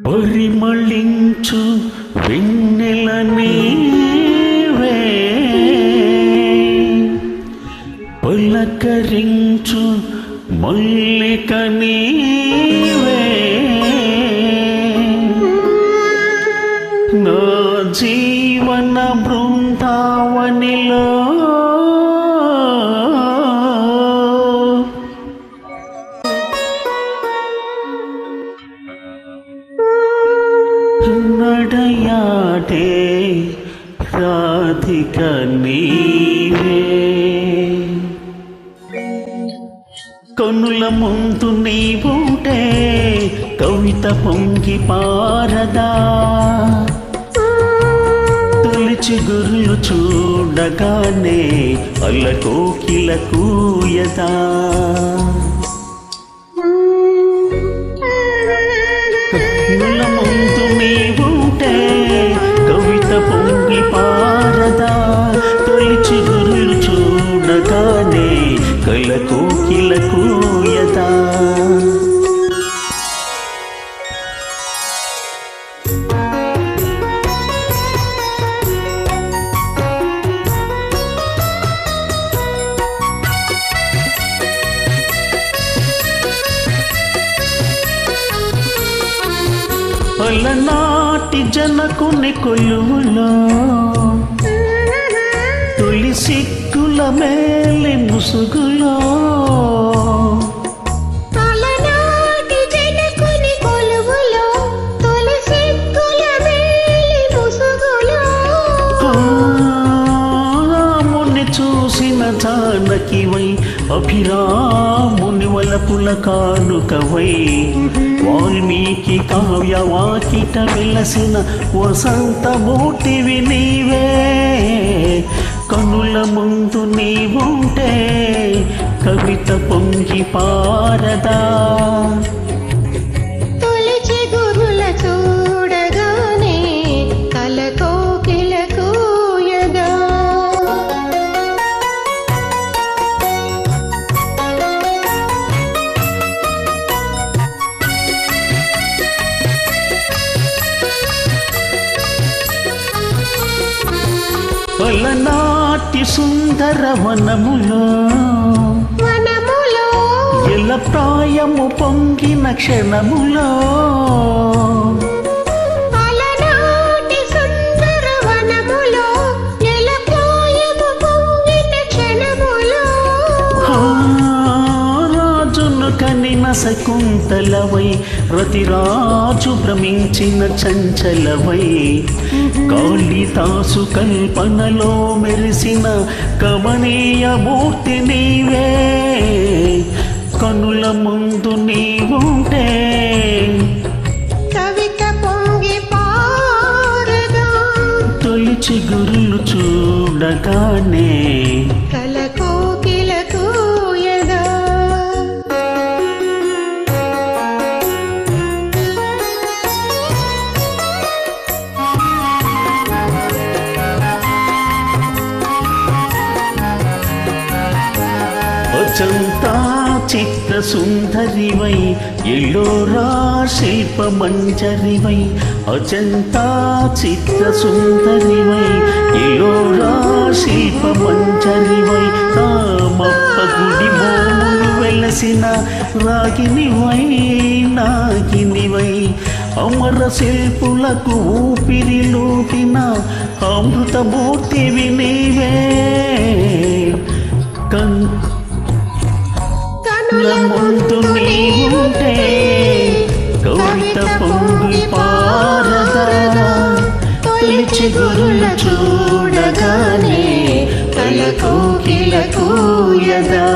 పరిమళించు వెన్నెల నీవే, పలకరించు మల్లిక నీవే, నా జీవన బృందావనిలో నడయాడే రాధిక నీవే, కనుల ముందు నీవుంటే కవిత పొంగి పారదా, తొలిచి గురులు చూడగానే అల్లకోకిల కూయదా, కనుల ముందు నీవుంటే కవిత పొంగి పారదా, తొలిచి గురులు చూడగానే కలకోకిల కూయదా. పలనాటి జనకుని కొలువులో తొలి సిక్కుల మేలి ముసుగులో, పలనాటి జనకుని కొలువులో తొలి సిక్కుల మేలి ముసుగులో, రాముని చూసిన జానకివై అభిరాముని వలపుల కానుకవై, వాల్మీకి కావ్య వాకిట వెలసిన వసంతమూర్తివి నీవే, కనుల ముందు నీవుంటే కవిత పొంగి పారదా, తొలిచి గురుల చూడగానే కలకోకిల కూయదా. పలనాటి సుందర వనములో ఎల ప్రాయము పొంగిన క్షణములో, పలనాటి సుందర వనములో ఎల ప్రాయము పొంగిన క్షణములో, రాజును కనిన శకుంతలవై రతిరాజు భ్రమించిన చంచలవై, కాళిదాసు కల్పనలో మెరిసిన కమనీయ మూర్తి నీవే, కనుల ముందు నీవుంటే కవిత పొంగి పారదా, తొలిచి గురులు చూడగానే కలకోకిల కూయదా. అజంతా చిత్ర సుందరివై ఎల్లోరా శిల్ప మంజరివై, అజంతా చిత్ర సుందరివై ఎల్లోరా శిల్ప మంజరివై, రామప్ప గుడి మోములు వెలసిన రాగినివై నాగినివై, అమర శిల్పులకు ఊపిరిలూటిన అమృతమూర్తివి నీవే, కనుల ముందు నీవుంటే కవిత పొంగి పారదా, తొలిచి గురులు చూడగానే కలకోకిల కూయదా.